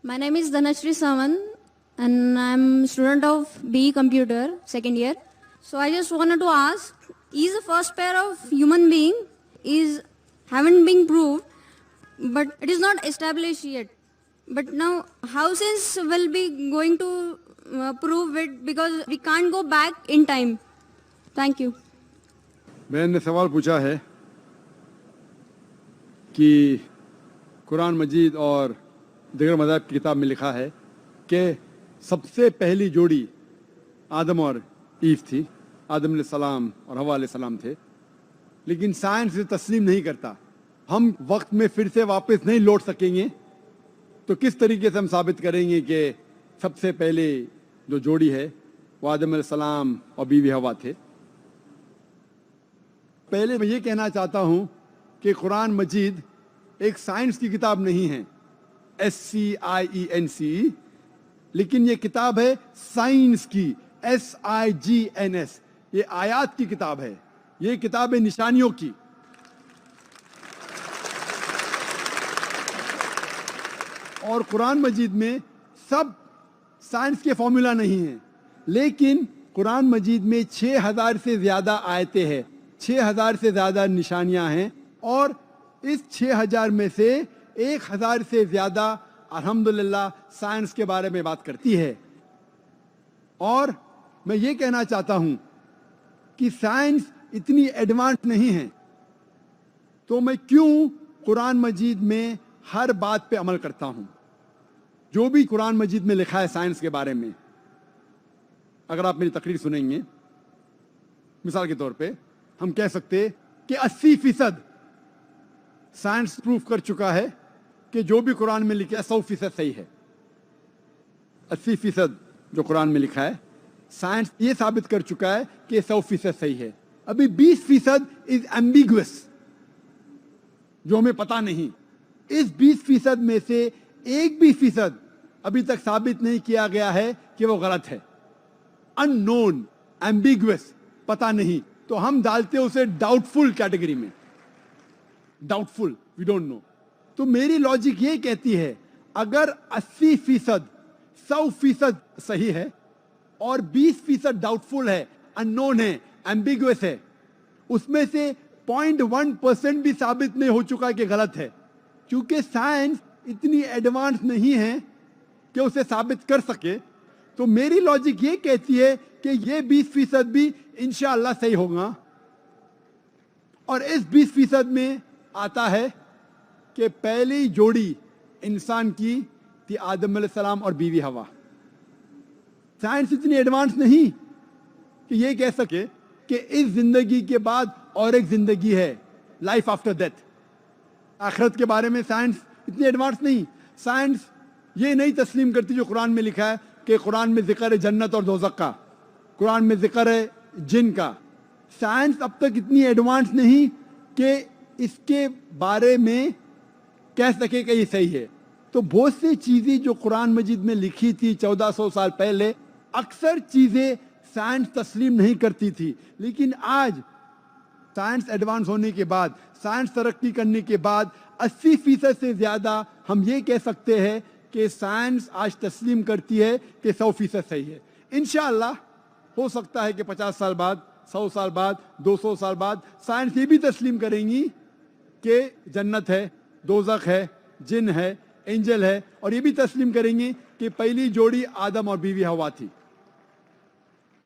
My name is Dhanashri Sawan and I'm student of BE Computer, second year. So I just wanted to ask, is the first pair of human being haven't been proved, but it is not established yet. But now how science will be going to prove it, because we can't go back in time. Thank you. मैंने सवाल पूछा है कि कुरान मजीद और दीगर मज़ाहिब की किताब में लिखा है कि सबसे पहली जोड़ी आदम और ईव थी, आदम अलैहिस्सलाम और हवा अलैहिस्सलाम थे, लेकिन साइंस इसे तस्लीम नहीं करता। हम वक्त में फिर से वापस नहीं लौट सकेंगे, तो किस तरीके से हम साबित करेंगे कि सबसे पहले जो जोड़ी है वो आदम अलैहिस्सलाम और बीवी हवा थे। पहले मैं ये कहना चाहता हूँ कि कुरान मजीद एक साइंस की किताब नहीं है, SCIENC, लेकिन ये किताब है साइंस की, SIGNS। ये आयात की किताब है, ये किताब है निशानियों की। और कुरान मजीद में सब साइंस के फॉर्मूला नहीं है, लेकिन कुरान मजीद में 6000 से ज़्यादा आयतें हैं, 6000 से ज़्यादा निशानियां हैं, और इस 6000 में से 1000 से ज़्यादा अल्हम्दुलिल्लाह साइंस के बारे में बात करती है। और मैं ये कहना चाहता हूँ कि साइंस इतनी एडवांस नहीं है, तो मैं क्यों कुरान मजीद में हर बात पे अमल करता हूँ। जो भी कुरान मजीद में लिखा है साइंस के बारे में, अगर आप मेरी तकरीर सुनेंगे, मिसाल के तौर पे हम कह सकते कि 80% साइंस प्रूफ कर चुका है कि जो भी कुरान में लिखा है 100% सही है। 80% जो कुरान में लिखा है साइंस ये साबित कर चुका है कि 100% सही है। अभी 20% इज एम्बिगुअस, जो हमें पता नहीं। इस 20% में से 1% अभी तक साबित नहीं किया गया है कि वो गलत है। अननोन, एम्बिगुअस, पता नहीं, तो हम डालते हैं उसे डाउटफुल कैटेगरी में। Doubtful, we don't know. तो मेरी लॉजिक ये कहती है, अगर 80% 100% सही है और 20% डाउटफुल है, अननोन है, एम्बिगुअस है, उसमें से 0.1% भी साबित नहीं हो चुका कि गलत है, क्योंकि साइंस इतनी एडवांस नहीं है कि उसे साबित कर सके। तो मेरी लॉजिक ये कहती है कि ये 20% भी इंशाअल्लाह सही होगा। और इस 20% में आता है कि पहली जोड़ी इंसान की थी आदम अलैहिस्सलाम और बीवी हवा। साइंस इतनी एडवांस नहीं कि ये कह सके कि इस जिंदगी के बाद और एक जिंदगी है, लाइफ आफ्टर डेथ। आखिरत के बारे में साइंस इतनी एडवांस नहीं। साइंस ये नहीं तस्लीम करती जो कुरान में लिखा है कि कुरान में जिक्र है जन्नत और दोज़ख का, कुरान में जिक्र है जिन का। साइंस अब तक इतनी एडवांस नहीं कि इसके बारे में कह सके कि ये सही है। तो बहुत सी चीज़ें जो कुरान मजीद में लिखी थी 1400 साल पहले, अक्सर चीज़ें साइंस तस्लीम नहीं करती थी, लेकिन आज साइंस एडवांस होने के बाद, साइंस तरक्की करने के बाद 80% से ज़्यादा हम ये कह सकते हैं कि साइंस आज तस्लीम करती है कि 100% सही है। इंशाअल्लाह हो सकता है कि 50 साल बाद, 100 साल बाद, 200 साल बाद साइंस ये भी तस्लीम करेंगी कि जन्नत है, दोज़ख है, जिन है, एंजल है, और ये भी तस्लीम करेंगी कि पहली जोड़ी आदम और बीवी हवा थी।